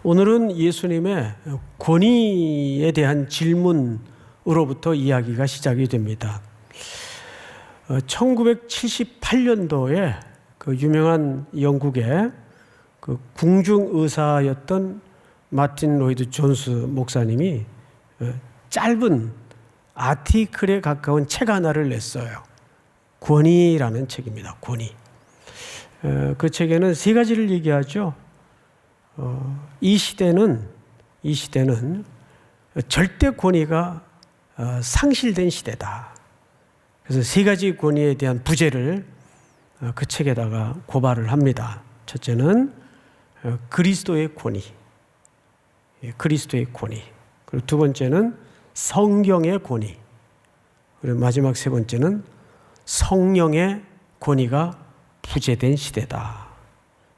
오늘은 예수님의 권위에 대한 질문으로부터 이야기가 시작이 됩니다. 1978년도에 그 유명한 영국의 그 궁중의사였던 마틴 로이드 존스 목사님이 짧은 아티클에 가까운 책 하나를 냈어요. 권위라는 책입니다. 권위. 그 책에는 세 가지를 얘기하죠. 이 시대는 절대 권위가 상실된 시대다. 그래서 세 가지 권위에 대한 부재를 그 책에다가 고발을 합니다. 첫째는 그리스도의 권위, 그리스도의 권위. 그리고 두 번째는 성경의 권위. 그리고 마지막 세 번째는 성령의 권위가 부재된 시대다.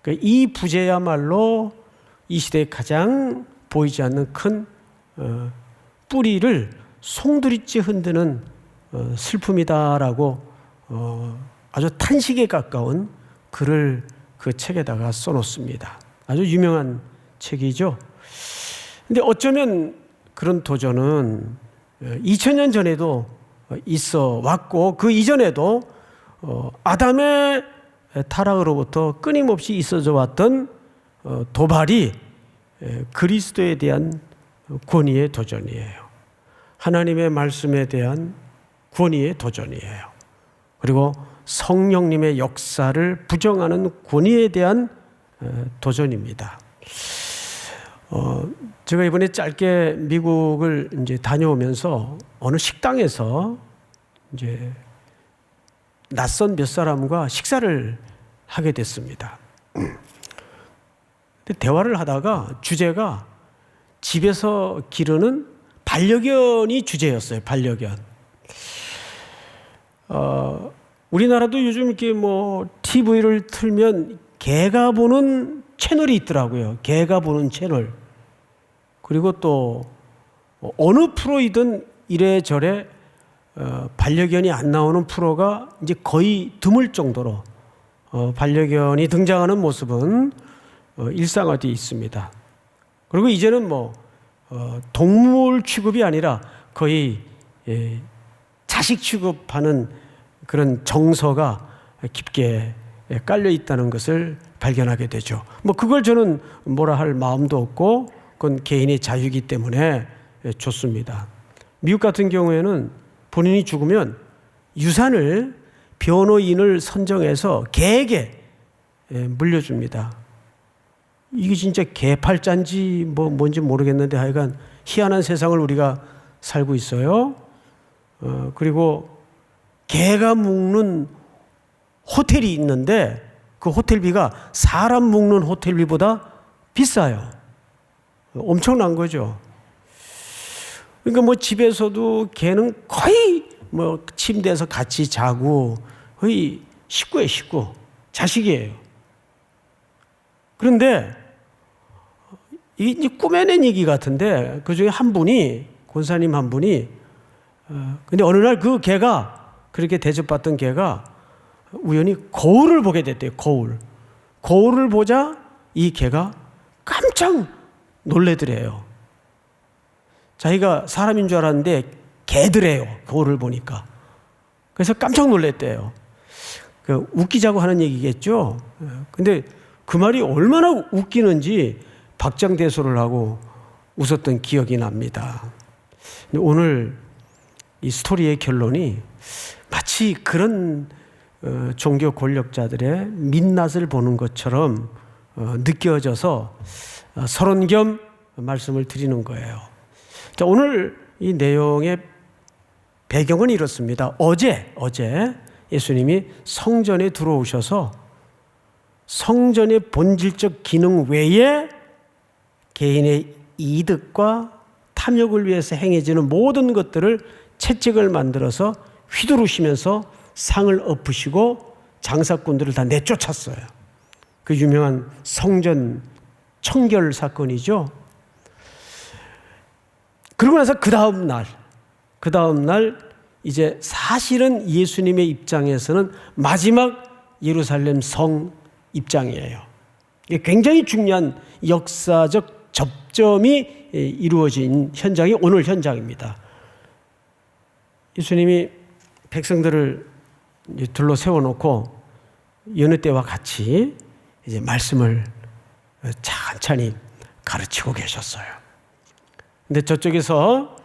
이 부재야말로 이 시대에 가장 보이지 않는 큰 뿌리를 송두리째 흔드는 슬픔이다라고 아주 탄식에 가까운 글을 그 책에다가 써놓습니다. 아주 유명한 책이죠. 근데 어쩌면 그런 도전은 2000년 전에도 있어 왔고 그 이전에도 아담의 타락으로부터 끊임없이 있어져 왔던 도발이 그리스도에 대한 권위의 도전이에요. 하나님의 말씀에 대한 권위의 도전이에요. 그리고 성령님의 역사를 부정하는 권위에 대한 도전입니다. 제가 이번에 짧게 미국을 이제 다녀오면서 어느 식당에서 이제 낯선 몇 사람과 식사를 하게 됐습니다. 대화를 하다가 주제가 집에서 기르는 반려견이 주제였어요. 반려견. 우리나라도 요즘 이렇게 뭐 TV를 틀면 개가 보는 채널이 있더라고요. 개가 보는 채널. 그리고 또 어느 프로이든 이래저래 반려견이 안 나오는 프로가 이제 거의 드물 정도로 반려견이 등장하는 모습은 일상화되어 있습니다. 그리고 이제는 뭐 동물 취급이 아니라 거의 자식 취급하는 그런 정서가 깊게 깔려 있다는 것을 발견하게 되죠. 뭐 그걸 저는 뭐라 할 마음도 없고 그건 개인의 자유이기 때문에 좋습니다. 미국 같은 경우에는 본인이 죽으면 유산을 변호인을 선정해서 개에게 물려줍니다. 이게 진짜 개팔자인지 뭔지 모르겠는데 하여간 희한한 세상을 우리가 살고 있어요. 그리고 개가 묵는 호텔이 있는데 그 호텔비가 사람 묵는 호텔비보다 비싸요. 엄청난 거죠. 그러니까 뭐 집에서도 개는 거의 뭐 침대에서 같이 자고 거의 식구예요, 식구. 자식이에요. 그런데 이게 꾸며낸 얘기 같은데 그 중에 한 분이 권사님 한 분이 근데 어느 날 그 개가 그렇게 대접받던 개가 우연히 거울을 보게 됐대요. 거울을 보자 이 개가 깜짝 놀래더래요. 자기가 사람인 줄 알았는데 개더래요. 거울을 보니까. 그래서 깜짝 놀랬대요. 웃기자고 하는 얘기겠죠. 근데 그 말이 얼마나 웃기는지 박장대소를 하고 웃었던 기억이 납니다. 오늘 이 스토리의 결론이 마치 그런 종교 권력자들의 민낯을 보는 것처럼 느껴져서 서론 겸 말씀을 드리는 거예요. 자, 오늘 이 내용의 배경은 이렇습니다. 어제 예수님이 성전에 들어오셔서 성전의 본질적 기능 외에 개인의 이득과 탐욕을 위해서 행해지는 모든 것들을 채찍을 만들어서 휘두르시면서 상을 엎으시고 장사꾼들을 다 내쫓았어요. 그 유명한 성전 청결 사건이죠. 그러고 나서 그 다음 날 이제 사실은 예수님의 입장에서는 마지막 예루살렘 성 입장이에요. 이게 굉장히 중요한 역사적 접점이 이루어진 현장이 오늘 현장입니다. 예수님이 백성들을 둘러 세워놓고 여느 때와 같이 이제 말씀을 찬찬히 가르치고 계셨어요. 근데 저쪽에서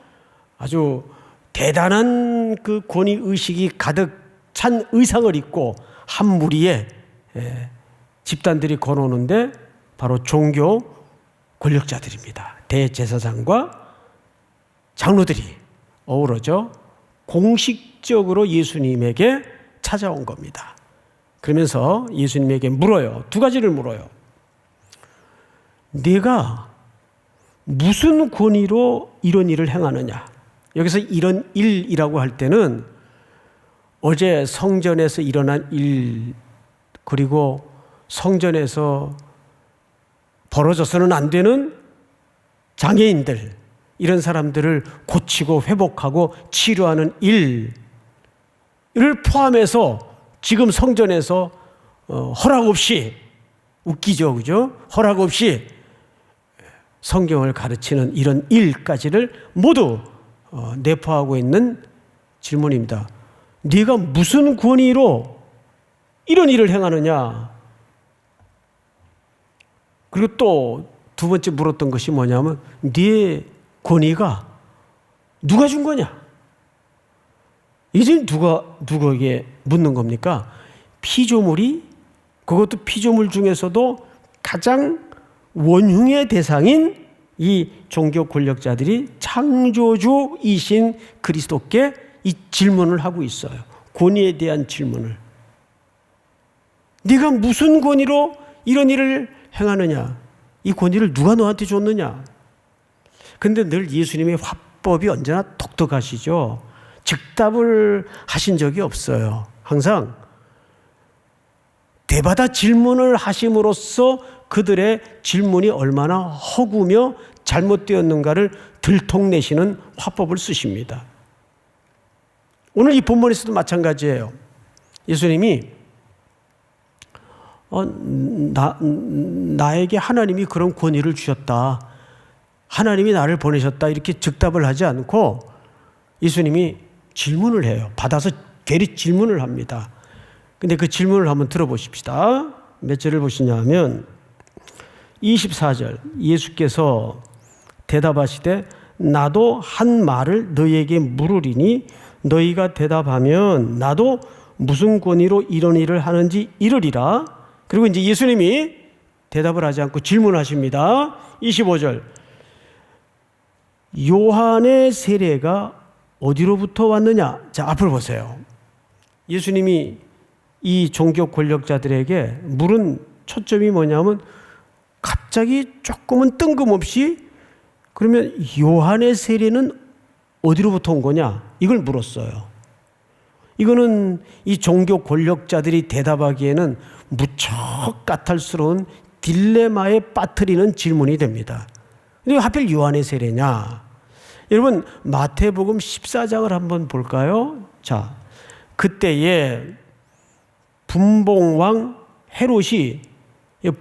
아주 대단한 그 권위 의식이 가득 찬 의상을 입고 한 무리의 집단들이 걸어오는데 바로 종교 권력자들입니다. 대제사장과 장로들이 어우러져 공식적으로 예수님에게 찾아온 겁니다. 그러면서 예수님에게 물어요. 두 가지를 물어요. 네가 무슨 권위로 이런 일을 행하느냐? 여기서 이런 일이라고 할 때는 어제 성전에서 일어난 일, 그리고 성전에서 벌어져서는 안 되는 장애인들, 이런 사람들을 고치고 회복하고 치료하는 일을 포함해서 지금 성전에서 허락 없이, 웃기죠, 그죠? 허락 없이 성경을 가르치는 이런 일까지를 모두 내포하고 있는 질문입니다. 네가 무슨 권위로 이런 일을 행하느냐? 그리고 또 두 번째 물었던 것이 뭐냐면 네 권위가 누가 준 거냐? 이제 누구에게 묻는 겁니까? 피조물이, 그것도 피조물 중에서도 가장 원흉의 대상인 이 종교 권력자들이 창조주이신 그리스도께 이 질문을 하고 있어요. 권위에 대한 질문을. 네가 무슨 권위로 이런 일을 행하느냐? 이 권위를 누가 너한테 줬느냐? 근데 늘 예수님의 화법이 언제나 독특하시죠. 즉답을 하신 적이 없어요. 항상 대받아 질문을 하심으로써 그들의 질문이 얼마나 허구며 잘못되었는가를 들통내시는 화법을 쓰십니다. 오늘 이 본문에서도 마찬가지예요. 예수님이 나에게 하나님이 그런 권위를 주셨다, 하나님이 나를 보내셨다, 이렇게 즉답을 하지 않고 예수님이 질문을 해요. 받아서 괜히 질문을 합니다. 근데 그 질문을 한번 들어보십시다. 몇 절을 보시냐 하면 24절, 예수께서 대답하시되 나도 한 말을 너희에게 물으리니 너희가 대답하면 나도 무슨 권위로 이런 일을 하는지 이르리라. 그리고 이제 예수님이 대답을 하지 않고 질문하십니다. 25절, 요한의 세례가 어디로부터 왔느냐? 자, 앞을 보세요. 예수님이 이 종교 권력자들에게 물은 초점이 뭐냐면 갑자기 조금은 뜬금없이 그러면 요한의 세례는 어디로부터 온 거냐? 이걸 물었어요. 이거는 이 종교 권력자들이 대답하기에는 무척 까탈스러운 딜레마에 빠뜨리는 질문이 됩니다. 근데 하필 요한의 세례냐? 여러분, 마태복음 14장을 한번 볼까요? 자, 그때에 분봉왕 헤롯이,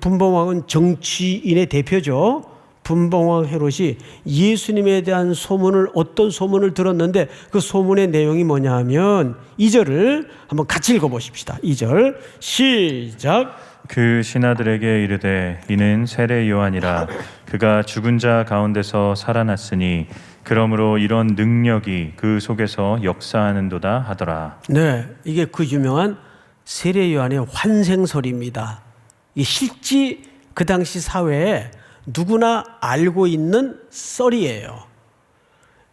분봉왕은 정치인의 대표죠. 분봉왕 헤롯이 예수님에 대한 소문을, 어떤 소문을 들었는데 그 소문의 내용이 뭐냐 하면 2절을 한번 같이 읽어보십시다. 2절 시작. 그 신하들에게 이르되 이는 세례 요한이라. 그가 죽은 자 가운데서 살아났으니 그러므로 이런 능력이 그 속에서 역사하는도다 하더라. 네, 이게 그 유명한 세례 요한의 환생설입니다. 이 실제 그 당시 사회에 누구나 알고 있는 썰이에요.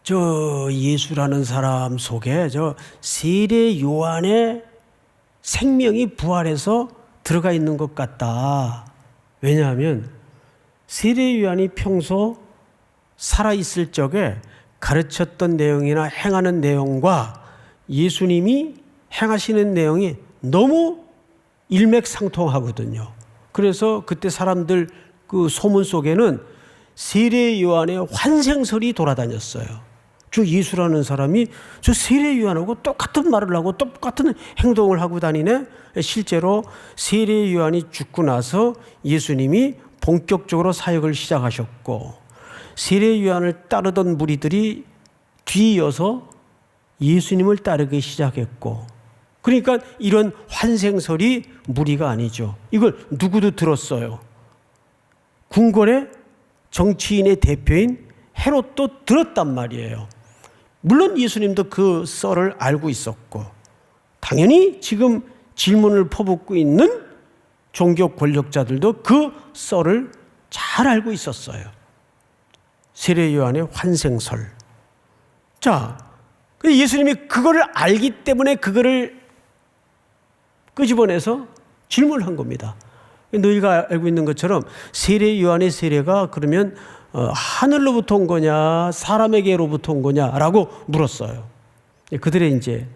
저 예수라는 사람 속에 저 세례 요한의 생명이 부활해서 들어가 있는 것 같다. 왜냐하면 세례 요한이 평소 살아있을 적에 가르쳤던 내용이나 행하는 내용과 예수님이 행하시는 내용이 너무 일맥상통하거든요. 그래서 그때 사람들 그 소문 속에는 세례 요한의 환생설이 돌아다녔어요. 저 예수라는 사람이 저 세례 요한하고 똑같은 말을 하고 똑같은 행동을 하고 다니네. 실제로 세례 요한이 죽고 나서 예수님이 본격적으로 사역을 시작하셨고 세례 요한을 따르던 무리들이 뒤이어서 예수님을 따르기 시작했고, 그러니까 이런 환생설이 무리가 아니죠. 이걸 누구도 들었어요. 궁궐의 정치인의 대표인 헤롯도 들었단 말이에요. 물론 예수님도 그 썰을 알고 있었고, 당연히 지금 질문을 퍼붓고 있는 종교 권력자들도 그 썰을 잘 알고 있었어요. 세례 요한의 환생설. 자, 예수님이 그거를 알기 때문에 그거를 끄집어내서 질문을 한 겁니다. 너희가 알고 있는 것처럼 세례 요한의 세례가 그러면 하늘로부터 온 거냐 사람에게로부터 온 거냐라고 물었어요. 그들의 이제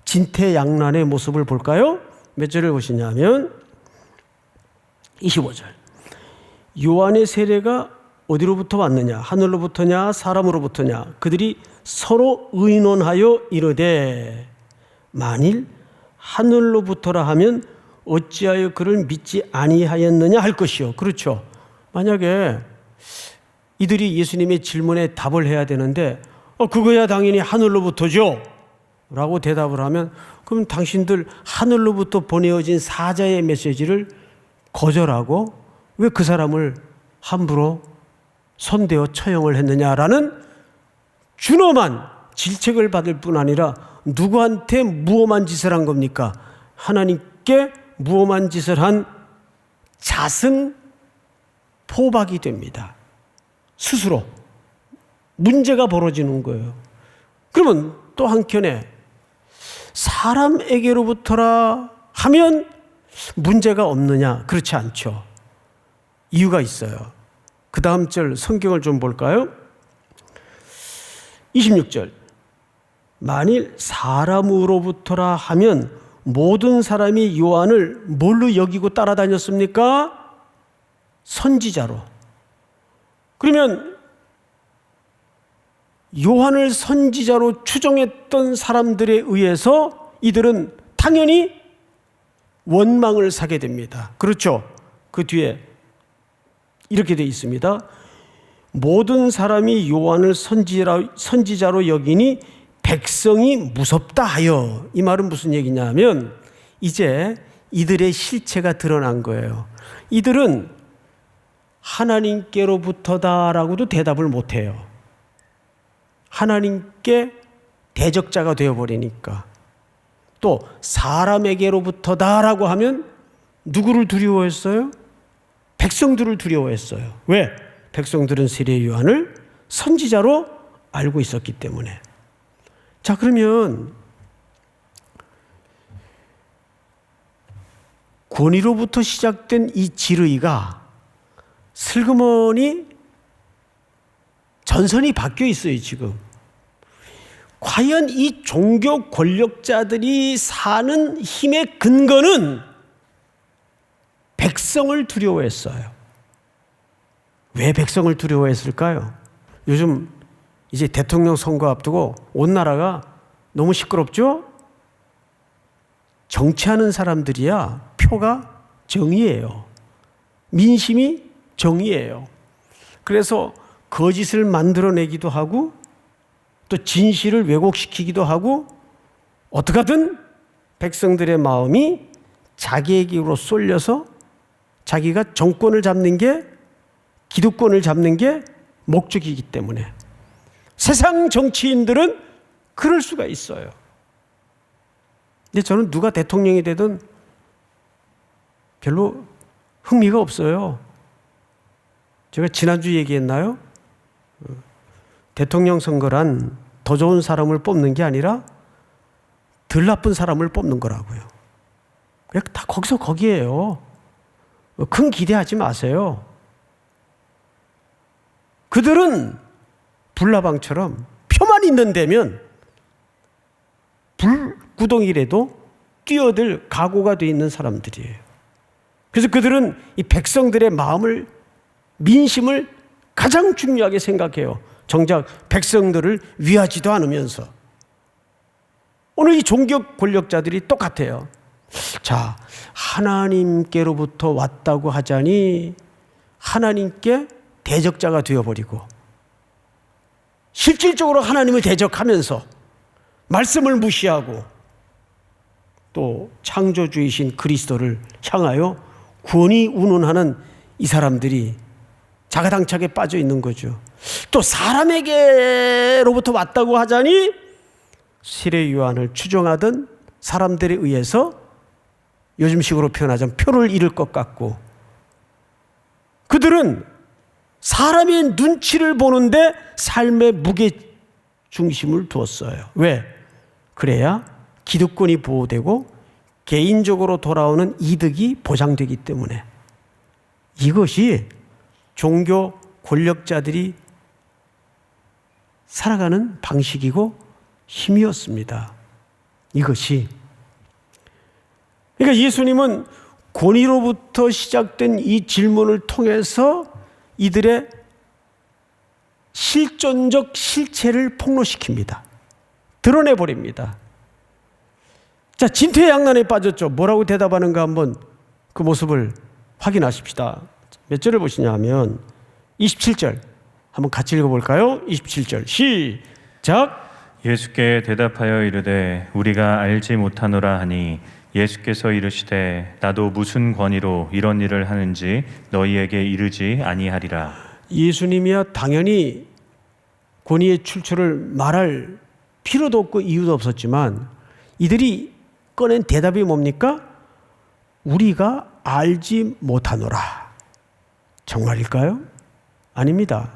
진퇴양난의 모습을 볼까요? 몇 절을 보시냐면 25절. 요한의 세례가 어디로부터 왔느냐? 하늘로부터냐 사람으로부터냐? 그들이 서로 의논하여 이르되 만일 하늘로부터라 하면 어찌하여 그를 믿지 아니하였느냐 할 것이요. 그렇죠. 만약에 이들이 예수님의 질문에 답을 해야 되는데 그거야 당연히 하늘로부터죠 라고 대답을 하면, 그럼 당신들 하늘로부터 보내어진 사자의 메시지를 거절하고 왜 그 사람을 함부로 손대어 처형을 했느냐라는 준엄한 질책을 받을 뿐 아니라 누구한테 무엄한 짓을 한 겁니까? 하나님께 무엄한 짓을 한 자승 포박이 됩니다. 스스로 문제가 벌어지는 거예요. 그러면 또 한켠에 사람에게로부터라 하면 문제가 없느냐? 그렇지 않죠. 이유가 있어요. 그 다음 절 성경을 좀 볼까요? 26절. 만일 사람으로부터라 하면 모든 사람이 요한을 뭘로 여기고 따라다녔습니까? 선지자로. 그러면 요한을 선지자로 추정했던 사람들에 의해서 이들은 당연히 원망을 사게 됩니다. 그렇죠? 그 뒤에 이렇게 되어 있습니다. 모든 사람이 요한을 선지자로 여기니 백성이 무섭다 하여. 이 말은 무슨 얘기냐면 이제 이들의 실체가 드러난 거예요. 이들은 하나님께로부터다라고도 대답을 못해요. 하나님께 대적자가 되어버리니까. 또 사람에게로부터다라고 하면 누구를 두려워했어요? 백성들을 두려워했어요. 왜? 백성들은 세례 요한을 선지자로 알고 있었기 때문에. 자, 그러면 권위로부터 시작된 이 지르이가 슬그머니 전선이 바뀌어 있어요, 지금. 과연 이 종교 권력자들이 사는 힘의 근거는 백성을 두려워했어요. 왜 백성을 두려워했을까요? 요즘 이제 대통령 선거 앞두고 온 나라가 너무 시끄럽죠? 정치하는 사람들이야 표가 정의예요. 민심이 정의예요. 그래서 거짓을 만들어내기도 하고 또 진실을 왜곡시키기도 하고 어떻게 하든 백성들의 마음이 자기에게로 쏠려서 자기가 정권을 잡는 게, 기득권을 잡는 게 목적이기 때문에 세상 정치인들은 그럴 수가 있어요. 근데 저는 누가 대통령이 되든 별로 흥미가 없어요. 제가 지난주 얘기했나요? 대통령 선거란 더 좋은 사람을 뽑는 게 아니라 덜 나쁜 사람을 뽑는 거라고요. 그냥 다 거기서 거기에요. 큰 기대하지 마세요. 그들은 불나방처럼 표만 있는 데면 불구덩이라도 뛰어들 각오가 돼 있는 사람들이에요. 그래서 그들은 이 백성들의 마음을, 민심을 가장 중요하게 생각해요. 정작 백성들을 위하지도 않으면서. 오늘 이 종교 권력자들이 똑같아요. 자, 하나님께로부터 왔다고 하자니 하나님께 대적자가 되어버리고 실질적으로 하나님을 대적하면서 말씀을 무시하고 또 창조주이신 그리스도를 향하여 구원이 운운하는 이 사람들이 자가당착에 빠져 있는 거죠. 또 사람에게로부터 왔다고 하자니 세례 요한을 추종하던 사람들에 의해서 요즘식으로 표현하자면 표를 잃을 것 같고, 그들은 사람의 눈치를 보는데 삶의 무게 중심을 두었어요. 왜? 그래야 기득권이 보호되고 개인적으로 돌아오는 이득이 보장되기 때문에. 이것이 종교 권력자들이 살아가는 방식이고 힘이었습니다. 이것이. 그러니까 예수님은 권위로부터 시작된 이 질문을 통해서 이들의 실존적 실체를 폭로시킵니다. 드러내버립니다. 자, 진퇴양난에 빠졌죠. 뭐라고 대답하는가 한번 그 모습을 확인하십시다. 몇 절을 보시냐 하면 27절 한번 같이 읽어볼까요? 27절 시작. 예수께 대답하여 이르되 우리가 알지 못하노라 하니 예수께서 이르시되 나도 무슨 권위로 이런 일을 하는지 너희에게 이르지 아니하리라. 예수님이야 당연히 권위의 출처를 말할 필요도 없고 이유도 없었지만 이들이 꺼낸 대답이 뭡니까? 우리가 알지 못하노라. 정말일까요? 아닙니다.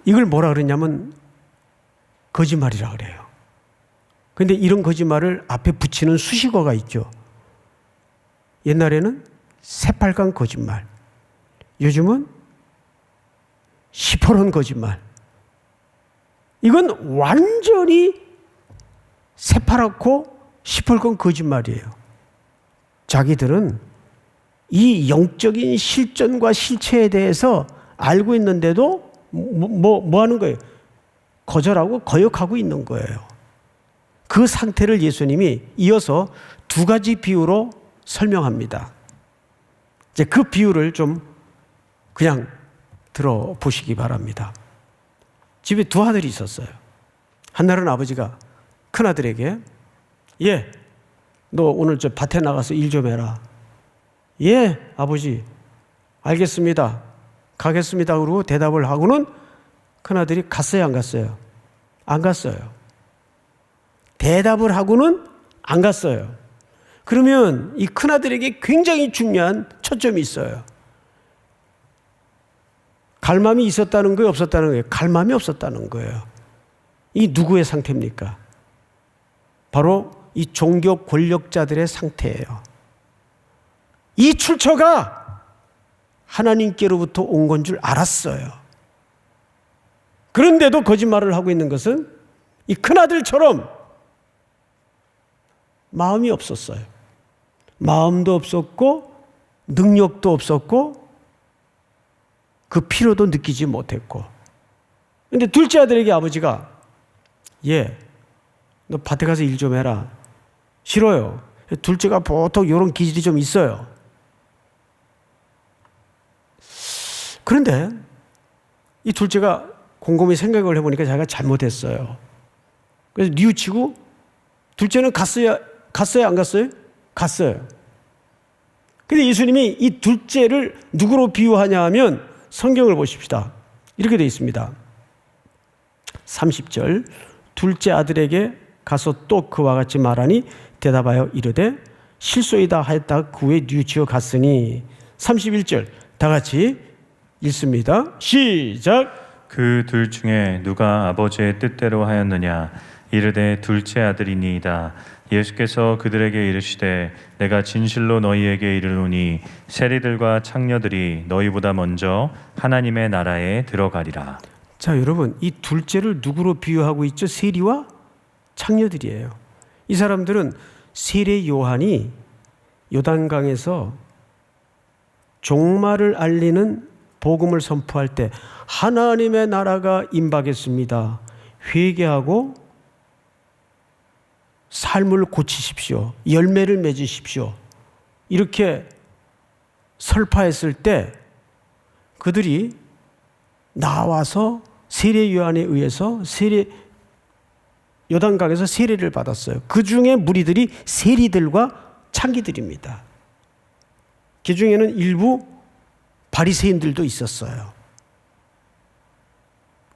이걸 뭐라 그러냐면 거짓말이라 그래요. 그런데 이런 거짓말을 앞에 붙이는 수식어가 있죠. 옛날에는 새빨간 거짓말, 요즘은 시퍼런 거짓말. 이건 완전히 새파랗고 시뻘건 거짓말이에요. 자기들은 이 영적인 실존과 실체에 대해서 알고 있는데도 뭐 하는 거예요? 거절하고 거역하고 있는 거예요. 그 상태를 예수님이 이어서 두 가지 비유로 설명합니다. 이제 그 비유를 좀 그냥 들어보시기 바랍니다. 집에 두 아들이 있었어요. 한날은 아버지가 큰아들에게 너 오늘 저 밭에 나가서 일 좀 해라. 예, 아버지. 알겠습니다. 가겠습니다. 그러고 대답을 하고는 큰아들이 갔어요, 안 갔어요? 안 갔어요. 대답을 하고는 안 갔어요. 그러면 이 큰아들에게 굉장히 중요한 초점이 있어요. 갈망이 있었다는 거예요, 없었다는 거예요? 갈망이 없었다는 거예요. 이 누구의 상태입니까? 바로 이 종교 권력자들의 상태예요. 이 출처가 하나님께로부터 온 건 줄 알았어요. 그런데도 거짓말을 하고 있는 것은 이 큰아들처럼 마음이 없었어요. 마음도 없었고 능력도 없었고 그 필요도 느끼지 못했고. 그런데 둘째 아들에게 아버지가 너 밭에 가서 일 좀 해라. 싫어요. 둘째가 보통 이런 기질이 좀 있어요. 그런데 이 둘째가 곰곰이 생각을 해보니까 자기가 잘못했어요. 그래서 뉘우치고 둘째는 갔어요, 안 갔어요? 갔어요. 근데 예수님이 이 둘째를 누구로 비유하냐 하면 성경을 보십시다. 이렇게 되어 있습니다. 30절 둘째 아들에게 가서 또 그와 같이 말하니 대답하여 이르되 실소이다 하였다가 그 후에 뉘우치어 갔으니. 31절 다 같이 읽습니다. 시작. 그 둘 중에 누가 아버지의 뜻대로 하였느냐 이르되 둘째 아들이니이다. 예수께서 그들에게 이르시되 내가 진실로 너희에게 이르노니 세리들과 창녀들이 너희보다 먼저 하나님의 나라에 들어가리라. 자, 여러분, 이 둘째를 누구로 비유하고 있죠? 세리와 창녀들이에요. 이 사람들은 세례 요한이 요단강에서 종말을 알리는 복음을 선포할 때 하나님의 나라가 임박했습니다. 회개하고 삶을 고치십시오. 열매를 맺으십시오. 이렇게 설파했을 때 그들이 나와서 세례 요한에 의해서 요단강에서 세례를 받았어요. 그 중에 무리들이 세리들과 창기들입니다. 그 중에는 일부 바리새인들도 있었어요.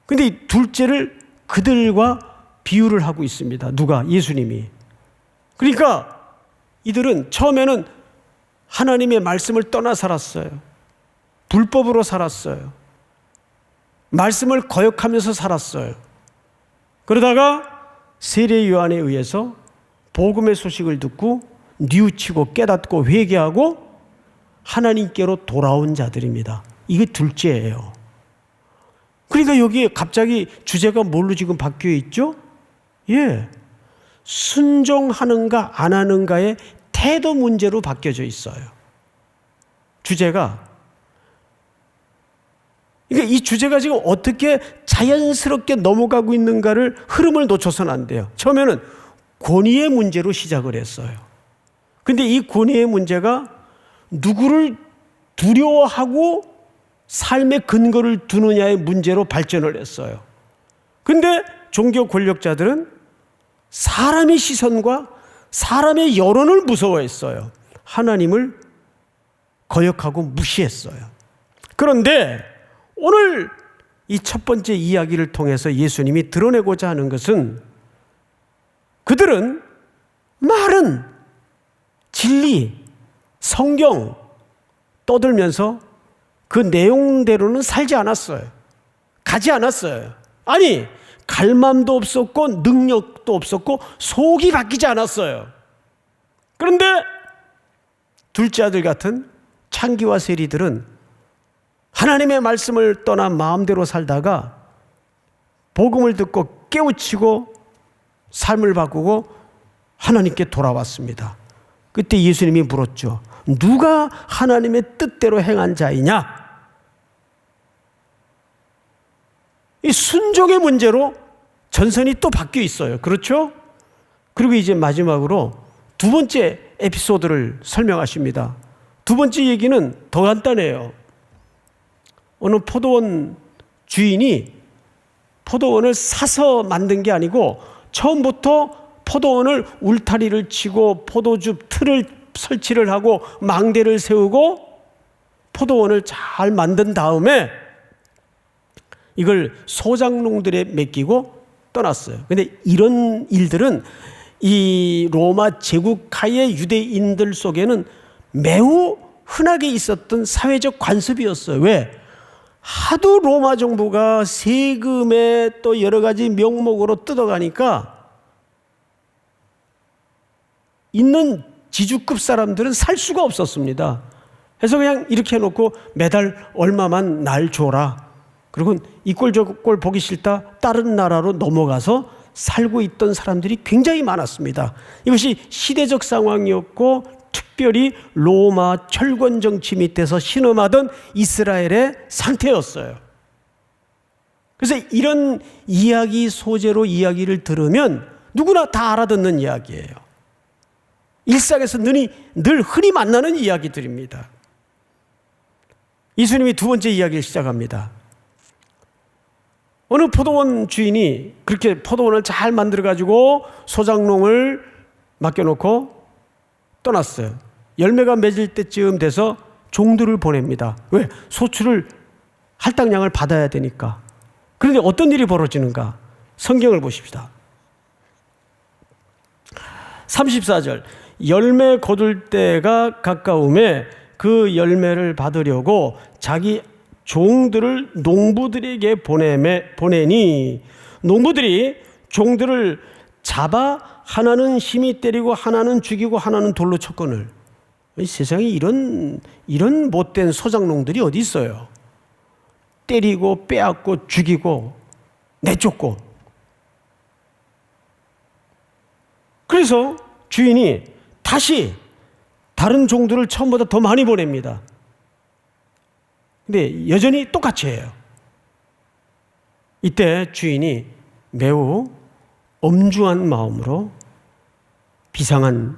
근데 이 둘째를 그들과 비유를 하고 있습니다. 누가? 예수님이. 그러니까 이들은 처음에는 하나님의 말씀을 떠나 살았어요. 불법으로 살았어요. 말씀을 거역하면서 살았어요. 그러다가 세례 요한에 의해서 복음의 소식을 듣고 뉘우치고 깨닫고 회개하고 하나님께로 돌아온 자들입니다. 이게 둘째예요. 그러니까 여기에 갑자기 주제가 뭘로 지금 바뀌어 있죠? 순종하는가 안 하는가의 태도 문제로 바뀌어져 있어요. 주제가. 그러니까 이 주제가 지금 어떻게 자연스럽게 넘어가고 있는가를 흐름을 놓쳐서는 안 돼요. 처음에는 권위의 문제로 시작을 했어요. 근데 이 권위의 문제가 누구를 두려워하고 삶의 근거를 두느냐의 문제로 발전을 했어요. 근데 종교 권력자들은 사람의 시선과 사람의 여론을 무서워했어요. 하나님을 거역하고 무시했어요. 그런데 오늘 이 첫 번째 이야기를 통해서 예수님이 드러내고자 하는 것은 그들은 말은 진리, 성경 떠들면서 그 내용대로는 살지 않았어요. 가지 않았어요. 아니, 갈 마음도 없었고 능력도 없었고 속이 바뀌지 않았어요. 그런데 둘째 아들 같은 창기와 세리들은 하나님의 말씀을 떠나 마음대로 살다가 복음을 듣고 깨우치고 삶을 바꾸고 하나님께 돌아왔습니다. 그때 예수님이 물었죠. 누가 하나님의 뜻대로 행한 자이냐? 이 순종의 문제로 전선이 또 바뀌어 있어요. 그렇죠? 그리고 이제 마지막으로 두 번째 에피소드를 설명하십니다. 두 번째 얘기는 더 간단해요. 어느 포도원 주인이 포도원을 사서 만든 게 아니고 처음부터 포도원을 울타리를 치고 포도즙 틀을 설치를 하고 망대를 세우고 포도원을 잘 만든 다음에 이걸 소장농들에 맡기고 떠났어요. 근데 이런 일들은 이 로마 제국하의 유대인들 속에는 매우 흔하게 있었던 사회적 관습이었어요. 왜? 하도 로마 정부가 세금에 또 여러 가지 명목으로 뜯어가니까 있는 지주급 사람들은 살 수가 없었습니다. 그래서 그냥 이렇게 해놓고 매달 얼마만 날 줘라. 그리고 이 꼴 저 꼴 보기 싫다 다른 나라로 넘어가서 살고 있던 사람들이 굉장히 많았습니다. 이것이 시대적 상황이었고 특별히 로마 철권 정치 밑에서 신음하던 이스라엘의 상태였어요. 그래서 이런 이야기 소재로 이야기를 들으면 누구나 다 알아듣는 이야기예요. 일상에서 늘 흔히 만나는 이야기들입니다. 예수님이 두 번째 이야기를 시작합니다. 어느 포도원 주인이 그렇게 포도원을 잘 만들어가지고 소장농을 맡겨놓고 떠났어요. 열매가 맺을 때쯤 돼서 종들을 보냅니다. 왜? 소출을 할당량을 받아야 되니까. 그런데 어떤 일이 벌어지는가? 성경을 보십시다. 34절 열매 거둘 때가 가까움에 그 열매를 받으려고 자기 종들을 농부들에게 보내니 농부들이 종들을 잡아 하나는 심히 때리고 하나는 죽이고 하나는 돌로 쳤거늘. 세상에 이런 못된 소장농들이 어디 있어요? 때리고 빼앗고 죽이고 내쫓고. 그래서 주인이 다시 다른 종들을 처음보다 더 많이 보냅니다. 근데 여전히 똑같이 해요. 이때 주인이 매우 엄중한 마음으로 비상한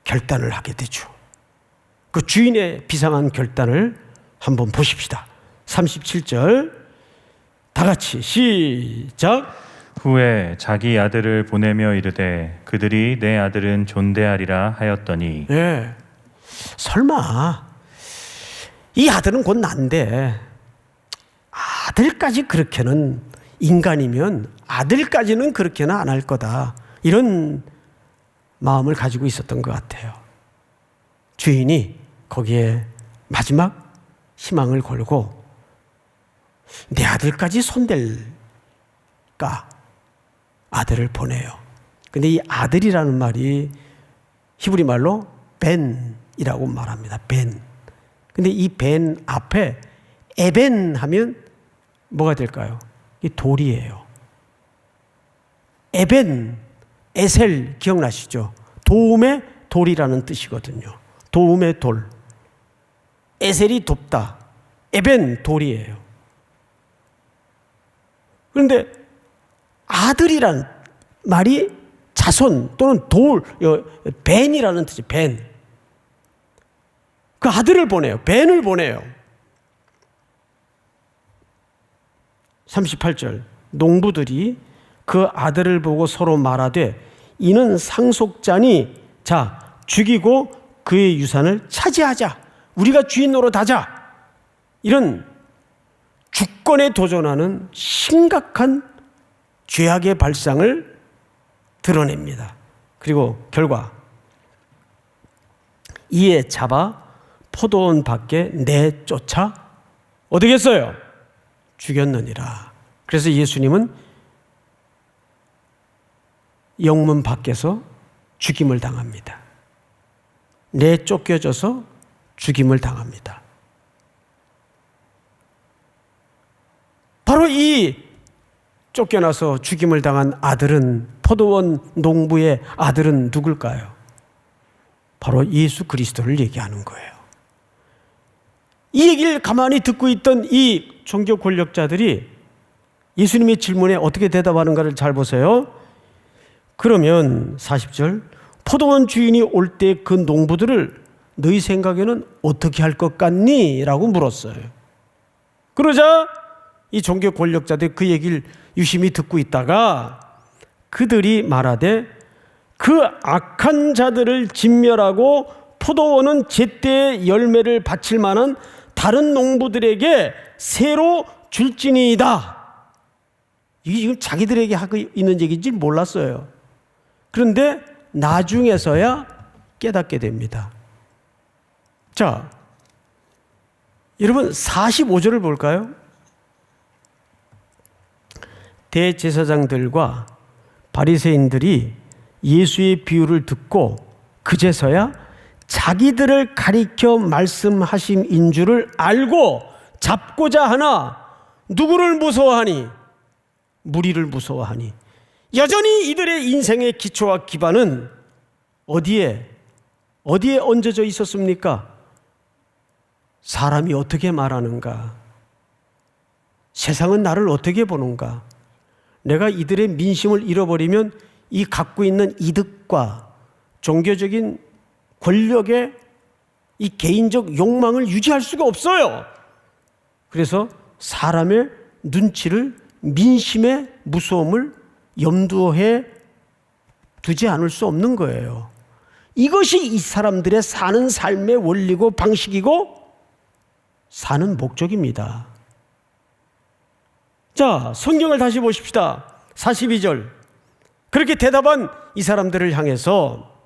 결단을 하게 되죠. 그 주인의 비상한 결단을 한번 보십시다. 37절 다 같이 시작. 후에 자기 아들을 보내며 이르되 그들이 내 아들은 존대하리라 하였더니 예. 설마 이 아들은 곧 난데 아들까지 그렇게는, 인간이면 아들까지는 그렇게는 안 할 거다, 이런 마음을 가지고 있었던 것 같아요. 주인이 거기에 마지막 희망을 걸고 내 아들까지 손댈까 아들을 보내요. 근데 이 아들이라는 말이 히브리 말로 벤이라고 말합니다. 벤. 근데 이 벤 앞에 에벤 하면 뭐가 될까요? 이 돌이에요. 에벤, 에셀 기억나시죠? 도움의 돌이라는 뜻이거든요. 도움의 돌. 에셀이 돕다. 에벤 돌이에요. 그런데 아들이란 말이 자손 또는 돌, 벤이라는 뜻이 벤. 그 아들을 보내요. 벤을 보내요. 38절 농부들이 그 아들을 보고 서로 말하되 이는 상속자니 자 죽이고 그의 유산을 차지하자. 우리가 주인 노릇하자. 이런 주권에 도전하는 심각한 죄악의 발상을 드러냅니다. 그리고 결과 이에 잡아 포도원 밖에 내쫓아 어떻게 했어요? 죽였느니라. 그래서 예수님은 영문 밖에서 죽임을 당합니다. 내쫓겨져서 죽임을 당합니다. 바로 이 쫓겨나서 죽임을 당한 아들은, 포도원 농부의 아들은 누굴까요? 바로 예수 그리스도를 얘기하는 거예요. 이 얘기를 가만히 듣고 있던 이 종교 권력자들이 예수님의 질문에 어떻게 대답하는가를 잘 보세요. 그러면 40절 포도원 주인이 올 때 그 농부들을 너희 생각에는 어떻게 할 것 같니? 라고 물었어요. 그러자 이 종교 권력자들이 그 얘기를 유심히 듣고 있다가 그들이 말하되 그 악한 자들을 진멸하고 포도원은 제때의 열매를 바칠 만한 다른 농부들에게 새로 줄지니이다. 이게 지금 자기들에게 하고 있는 얘기인지 몰랐어요. 그런데 나중에서야 깨닫게 됩니다. 자, 여러분 45절을 볼까요? 대제사장들과 바리새인들이 예수의 비유를 듣고 그제서야 자기들을 가리켜 말씀하심인 줄을 알고 잡고자 하나 누구를 무서워하니? 무리를 무서워하니. 여전히 이들의 인생의 기초와 기반은 어디에 얹어져 있었습니까? 사람이 어떻게 말하는가? 세상은 나를 어떻게 보는가? 내가 이들의 민심을 잃어버리면 이 갖고 있는 이득과 종교적인 권력의 이 개인적 욕망을 유지할 수가 없어요. 그래서 사람의 눈치를, 민심의 무서움을 염두에 두지 않을 수 없는 거예요. 이것이 이 사람들의 사는 삶의 원리고 방식이고 사는 목적입니다. 자, 성경을 다시 보십시다. 42절. 그렇게 대답한 이 사람들을 향해서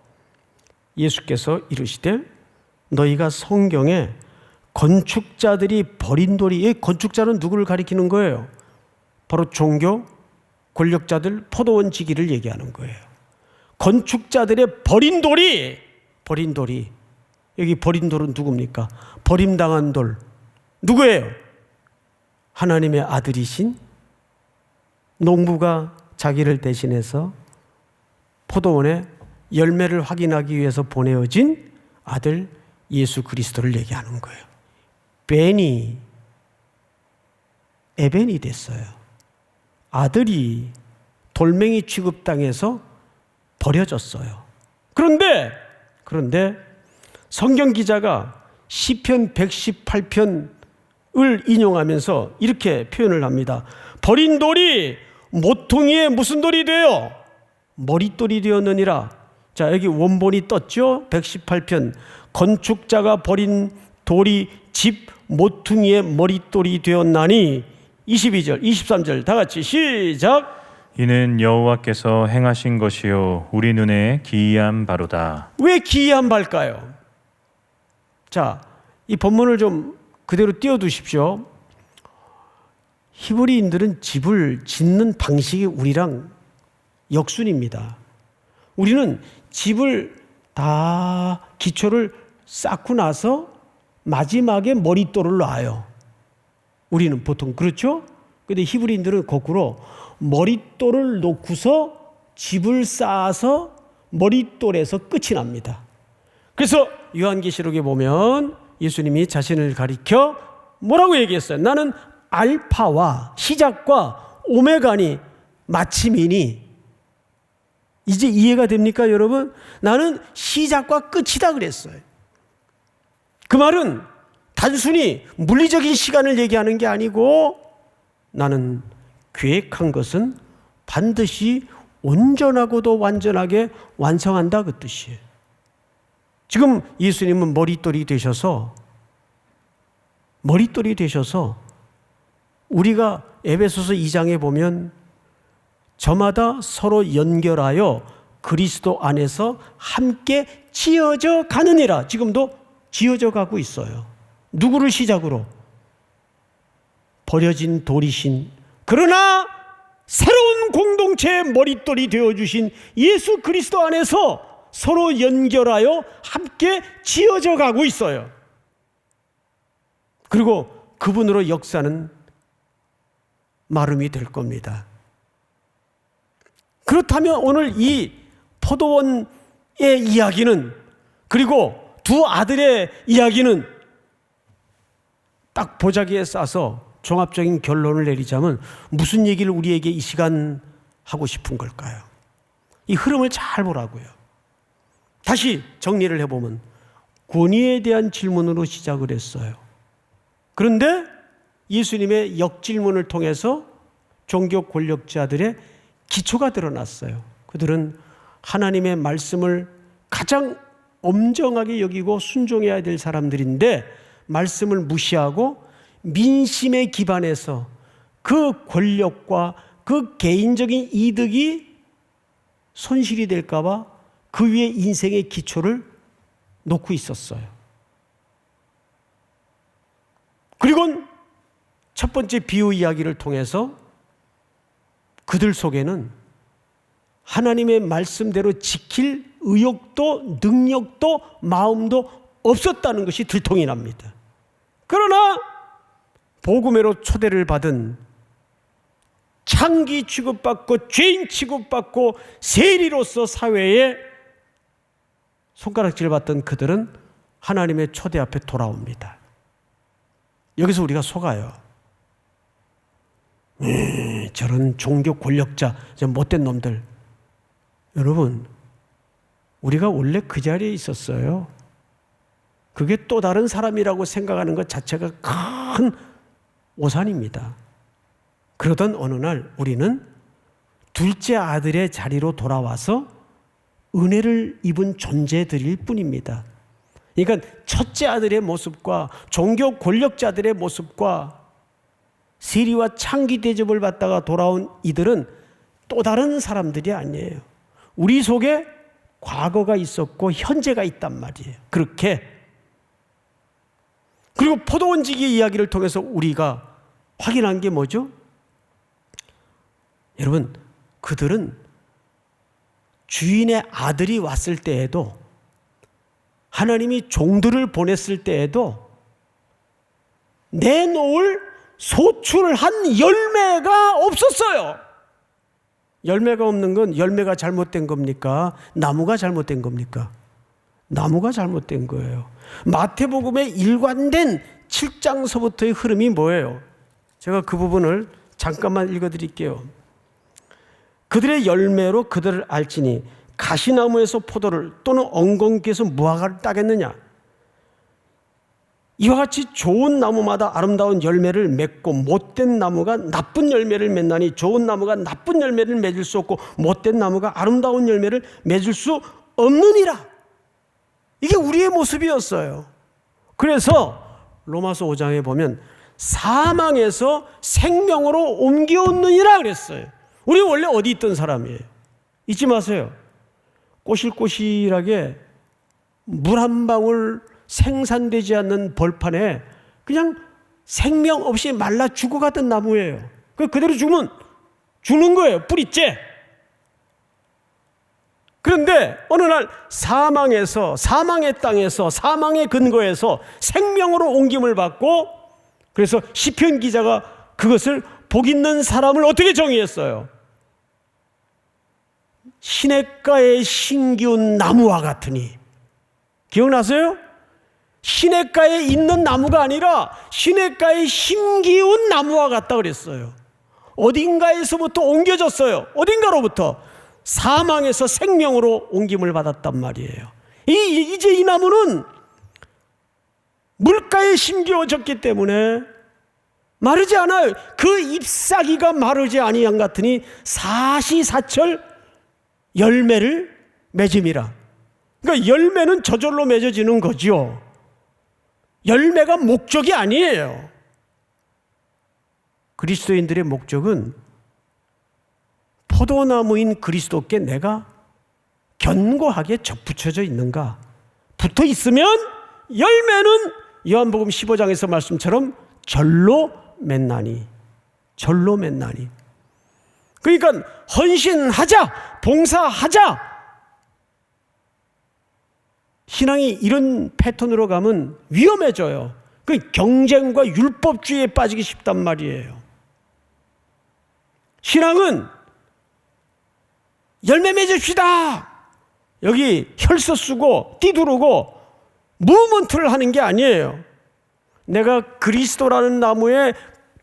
예수께서 이르시되 너희가 성경에 건축자들이 버린 돌이, 이 건축자는 누구를 가리키는 거예요? 바로 종교 권력자들 포도원 지기를 얘기하는 거예요. 건축자들의 버린 돌이 여기 버린 돌은 누굽니까? 버림당한 돌 누구예요? 하나님의 아들이신 농부가 자기를 대신해서 포도원에 열매를 확인하기 위해서 보내어진 아들 예수 그리스도를 얘기하는 거예요. 벤이 에벤이 됐어요. 아들이 돌멩이 취급당해서 버려졌어요. 그런데 성경 기자가 시편 118편을 인용하면서 이렇게 표현을 합니다. 버린 돌이 모퉁이에 무슨 돌이 되어? 머릿돌이 되었느니라. 자, 여기 원본이 떴죠? 118편. 건축자가 버린 돌이 집 모퉁이에 머릿돌이 되었나니. 22절, 23절 다 같이 시작. 이는 여호와께서 행하신 것이요 우리 눈에 기이한 바로다. 왜 기이한 바일까요? 자, 이 본문을 좀 그대로 띄워두십시오. 히브리인들은 집을 짓는 방식이 우리랑 역순입니다. 우리는 집을 다 기초를 쌓고 나서 마지막에 머릿돌을 놔요. 우리는 보통 그렇죠? 근데 히브리인들은 거꾸로 머릿돌을 놓고서 집을 쌓아서 머릿돌에서 끝이 납니다. 그래서 요한계시록에 보면 예수님이 자신을 가리켜 뭐라고 얘기했어요? 나는 알파와 시작과 오메가니 마침이니. 이제 이해가 됩니까, 여러분? 나는 시작과 끝이다 그랬어요. 그 말은 단순히 물리적인 시간을 얘기하는 게 아니고 나는 계획한 것은 반드시 온전하고도 완전하게 완성한다 그 뜻이에요. 지금 예수님은 머릿돌이 되셔서 우리가 에베소서 2장에 보면 저마다 서로 연결하여 그리스도 안에서 함께 지어져 가느니라. 지금도 지어져 가고 있어요. 누구를 시작으로? 버려진 돌이신 그러나 새로운 공동체의 머릿돌이 되어주신 예수 그리스도 안에서 서로 연결하여 함께 지어져 가고 있어요. 그리고 그분으로 역사는 마름이 될 겁니다. 그렇다면 오늘 이 포도원의 이야기는, 그리고 두 아들의 이야기는 딱 보자기에 싸서 종합적인 결론을 내리자면 무슨 얘기를 우리에게 이 시간 하고 싶은 걸까요? 이 흐름을 잘 보라고요. 다시 정리를 해보면 권위에 대한 질문으로 시작을 했어요. 그런데 예수님의 역질문을 통해서 종교 권력자들의 기초가 드러났어요. 그들은 하나님의 말씀을 가장 엄정하게 여기고 순종해야 될 사람들인데 말씀을 무시하고 민심에 기반해서 그 권력과 그 개인적인 이득이 손실이 될까 봐 그 위에 인생의 기초를 놓고 있었어요. 그리고 첫 번째 비유 이야기를 통해서 그들 속에는 하나님의 말씀대로 지킬 의욕도 능력도 마음도 없었다는 것이 들통이 납니다. 그러나 복음으로 초대를 받은 창기 취급받고 죄인 취급받고 세리로서 사회에 손가락질을 받던 그들은 하나님의 초대 앞에 돌아옵니다. 여기서 우리가 속아요. 저런 종교 권력자, 저 못된 놈들. 여러분, 우리가 원래 그 자리에 있었어요. 그게 또 다른 사람이라고 생각하는 것 자체가 큰 오산입니다. 그러던 어느 날 우리는 둘째 아들의 자리로 돌아와서 은혜를 입은 존재들일 뿐입니다. 그러니까 첫째 아들의 모습과 종교 권력자들의 모습과 세리와 창기 대접을 받다가 돌아온 이들은 또 다른 사람들이 아니에요. 우리 속에 과거가 있었고 현재가 있단 말이에요. 그렇게. 그리고 포도원지기의 이야기를 통해서 우리가 확인한 게 뭐죠? 여러분, 그들은 주인의 아들이 왔을 때에도, 하나님이 종들을 보냈을 때에도 내놓을 소출한 열매가 없었어요. 열매가 없는 건 열매가 잘못된 겁니까? 나무가 잘못된 겁니까? 나무가 잘못된 거예요. 마태복음의 일관된 7장서부터의 흐름이 뭐예요? 제가 그 부분을 잠깐만 읽어드릴게요. 그들의 열매로 그들을 알지니 가시나무에서 포도를 또는 엉겅퀴에서 무화과를 따겠느냐? 이와 같이 좋은 나무마다 아름다운 열매를 맺고 못된 나무가 나쁜 열매를 맺나니 좋은 나무가 나쁜 열매를 맺을 수 없고 못된 나무가 아름다운 열매를 맺을 수 없느니라. 이게 우리의 모습이었어요. 그래서 로마서 5장에 보면 사망에서 생명으로 옮겨오느니라 그랬어요. 우리 원래 어디 있던 사람이에요. 잊지 마세요. 꼬실꼬실하게 물 한 방울 생산되지 않는 벌판에 그냥 생명 없이 말라 죽어가던 나무예요. 그대로 죽으면 죽는 거예요. 뿌리째. 그런데 어느 날 사망에서, 사망의 땅에서, 사망의 근거에서 생명으로 옮김을 받고, 그래서 시편 기자가 그것을 복 있는 사람을 어떻게 정의했어요? 시냇가에 심기운 나무와 같으니. 기억나세요? 시냇가에 있는 나무가 아니라 시냇가에 심기운 나무와 같다 그랬어요. 어딘가에서부터 옮겨졌어요. 어딘가로부터 사망에서 생명으로 옮김을 받았단 말이에요. 이제 이 나무는 물가에 심겨졌기 때문에 마르지 않아요. 그 잎사귀가 마르지 아니한 같으니 사시사철 열매를 맺음이라. 그러니까 열매는 저절로 맺어지는 거죠. 열매가 목적이 아니에요. 그리스도인들의 목적은 포도나무인 그리스도께 내가 견고하게 접붙여져 있는가? 붙어 있으면 열매는 요한복음 15장에서 말씀처럼 절로 맺나니. 절로 맺나니. 그러니까 헌신하자, 봉사하자. 신앙이 이런 패턴으로 가면 위험해져요. 그 경쟁과 율법주의에 빠지기 쉽단 말이에요. 신앙은 열매 맺읍시다. 여기 혈서 쓰고 띠두르고 무브먼트를 하는 게 아니에요. 내가 그리스도라는 나무에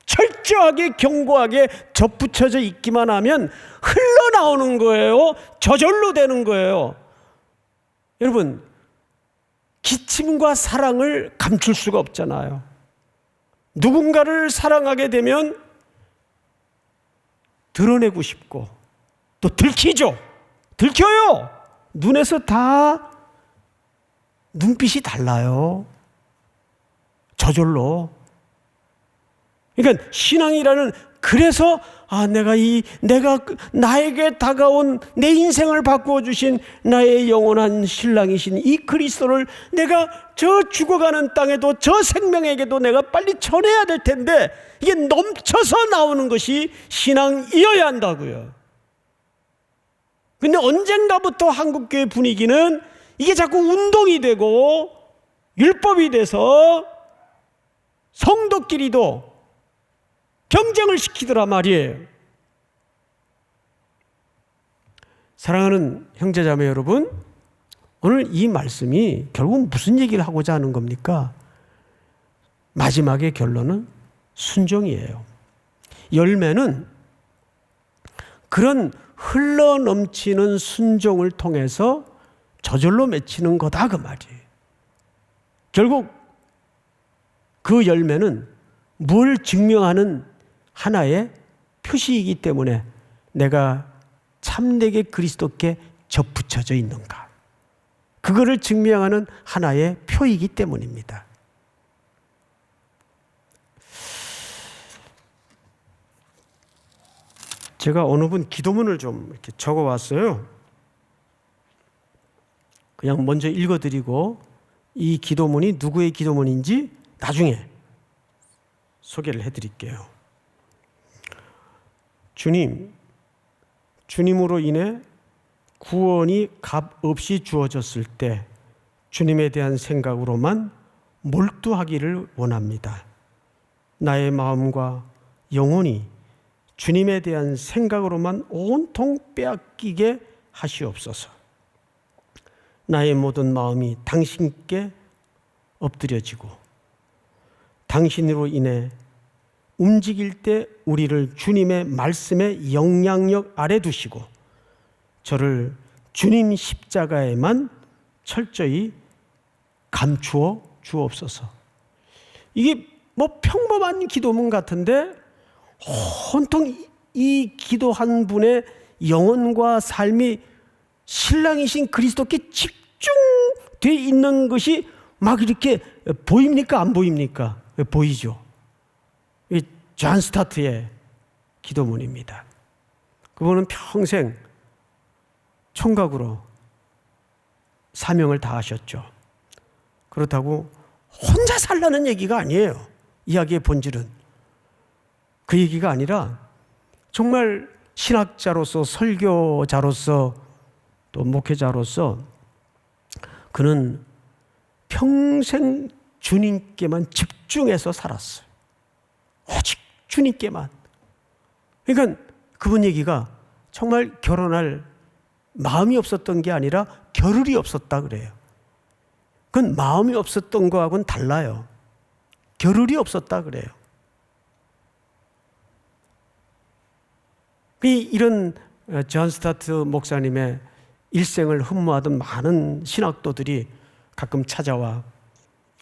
철저하게 견고하게 접붙여져 있기만 하면 흘러나오는 거예요. 저절로 되는 거예요. 여러분, 기침과 사랑을 감출 수가 없잖아요. 누군가를 사랑하게 되면 드러내고 싶고 또 들키죠. 들켜요. 눈에서 다 눈빛이 달라요. 저절로. 그러니까 신앙이라는, 그래서 내가 나에게 다가온 내 인생을 바꾸어 주신 나의 영원한 신랑이신 이 그리스도를 내가 저 죽어가는 땅에도 저 생명에게도 내가 빨리 전해야 될 텐데, 이게 넘쳐서 나오는 것이 신앙이어야 한다고요. 근데 언젠가부터 한국교회 분위기는 이게 자꾸 운동이 되고 율법이 돼서 성도끼리도 경쟁을 시키더라 말이에요. 사랑하는 형제자매 여러분, 오늘 이 말씀이 결국 무슨 얘기를 하고자 하는 겁니까? 마지막의 결론은 순종이에요. 열매는 그런 흘러넘치는 순종을 통해서 저절로 맺히는 거다 그 말이에요. 결국 그 열매는 뭘 증명하는 하나의 표시이기 때문에 내가 참되게 그리스도께 접붙여져 있는가, 그거를 증명하는 하나의 표이기 때문입니다. 제가 어느 분 기도문을 좀 이렇게 적어왔어요. 그냥 먼저 읽어드리고 이 기도문이 누구의 기도문인지 나중에 소개를 해드릴게요. 주님으로 인해 구원이 값없이 주어졌을 때 주님에 대한 생각으로만 몰두하기를 원합니다. 나의 마음과 영혼이 주님에 대한 생각으로만 온통 빼앗기게 하시옵소서. 나의 모든 마음이 당신께 엎드려지고 당신으로 인해 움직일 때 우리를 주님의 말씀의 영향력 아래 두시고 저를 주님 십자가에만 철저히 감추어 주옵소서. 이게 뭐 평범한 기도문 같은데 온통 이 기도한 분의 영혼과 삶이 신랑이신 그리스도께 집중되어 있는 것이 막 이렇게 보입니까? 안 보입니까? 보이죠. 이 존 스타트의 기도문입니다. 그분은 평생 총각으로 사명을 다하셨죠. 그렇다고 혼자 살라는 얘기가 아니에요. 이야기의 본질은 그 얘기가 아니라 정말 신학자로서, 설교자로서, 또 목회자로서 그는 평생 주님께만 집중해서 살았어요. 오직 주님께만. 그러니까 그분 얘기가 정말 결혼할 마음이 없었던 게 아니라 겨를이 없었다 그래요. 그건 마음이 없었던 거하고는 달라요. 겨를이 없었다 그래요. 이런 존 스타트 목사님의 일생을 흠모하던 많은 신학도들이 가끔 찾아와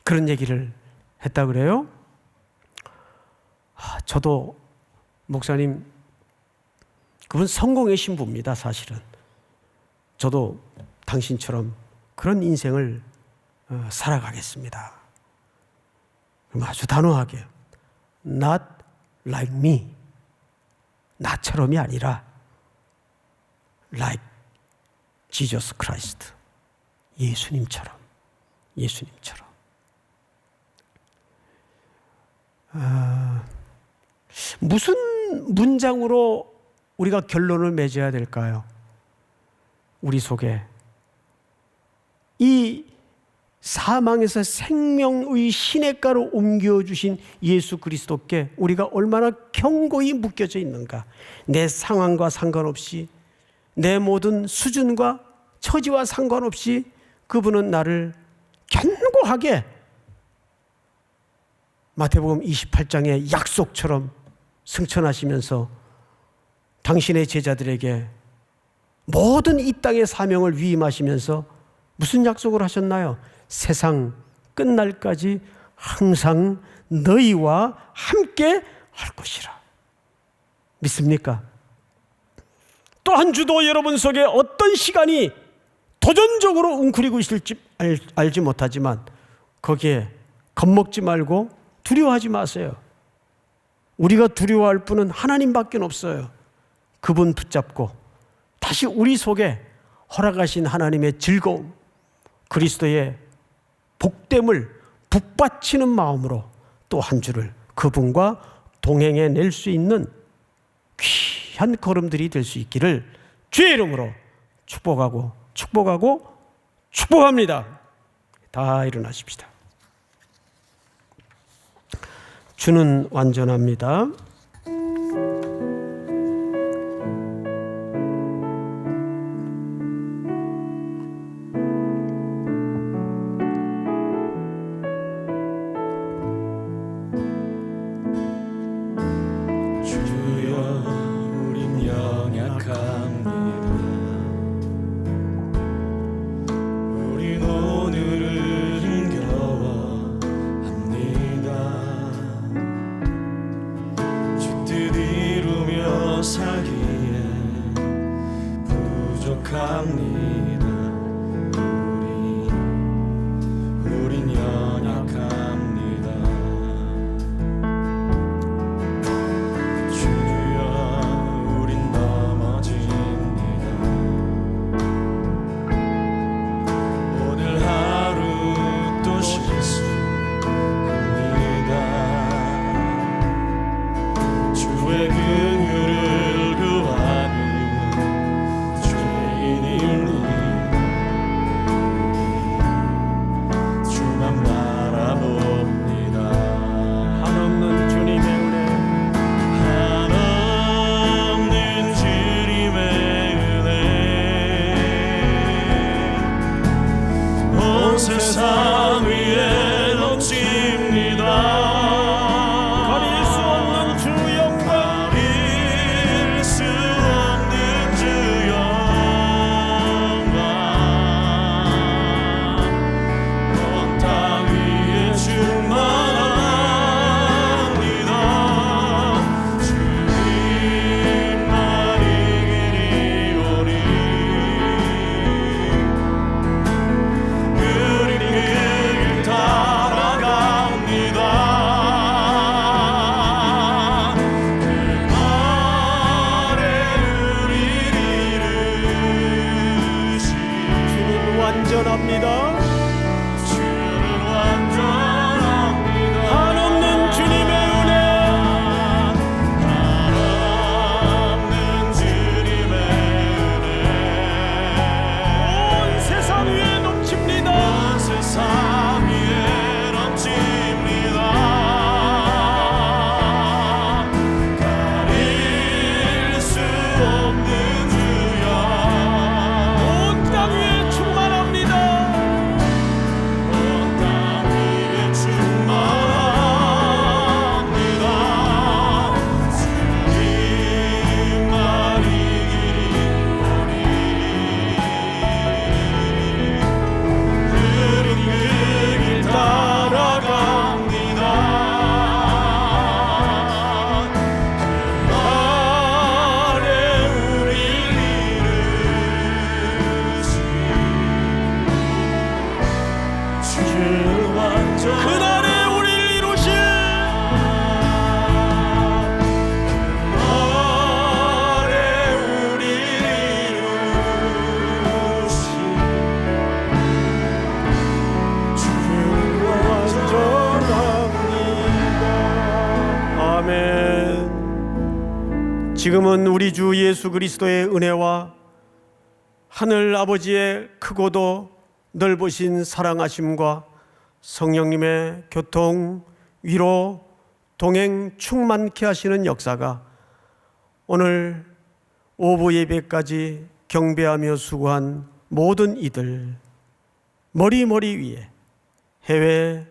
그런 얘기를 했다 그래요. 저도 목사님, 그분 성공의 신부입니다. 사실은 저도 당신처럼 그런 인생을 살아가겠습니다. 그럼 아주 단호하게 Not like me, 나처럼이 아니라 like Jesus Christ, 예수님처럼. 무슨 문장으로 우리가 결론을 맺어야 될까요? 우리 속에 이 사망에서 생명의 시냇가로 옮겨주신 예수 그리스도께 우리가 얼마나 견고히 묶여져 있는가. 내 상황과 상관없이, 내 모든 수준과 처지와 상관없이 그분은 나를 견고하게 마태복음 28장의 약속처럼 승천하시면서 당신의 제자들에게 모든 이 땅의 사명을 위임하시면서 무슨 약속을 하셨나요? 세상 끝날까지 항상 너희와 함께 할 것이라. 믿습니까? 또 한 주도 여러분 속에 어떤 시간이 도전적으로 웅크리고 있을지 알지 못하지만 거기에 겁먹지 말고 두려워하지 마세요. 우리가 두려워할 분은 하나님밖에 없어요. 그분 붙잡고 다시 우리 속에 허락하신 하나님의 즐거움, 그리스도의 복됨을 북받치는 마음으로 또 한 주를 그분과 동행해 낼 수 있는 귀한 걸음들이 될 수 있기를 주의 이름으로 축복합니다. 다 일어나십시다. 주는 완전합니다. 주의 긍휼을 구하는 죄인입니다. 지금은 우리 주 예수 그리스도의 은혜와 하늘 아버지의 크고도 넓으신 사랑하심과 성령님의 교통, 위로, 동행 충만케 하시는 역사가 오늘 오후 예배까지 경배하며 수고한 모든 이들, 머리 위에 해외,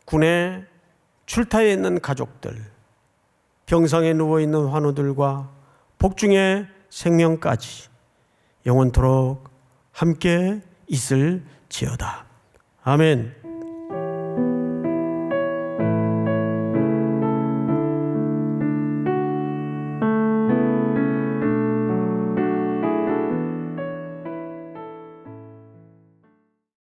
군에 출타해 있는 가족들, 병상에 누워있는 환우들과 복중의 생명까지 영원토록 함께 있을지어다. 아멘.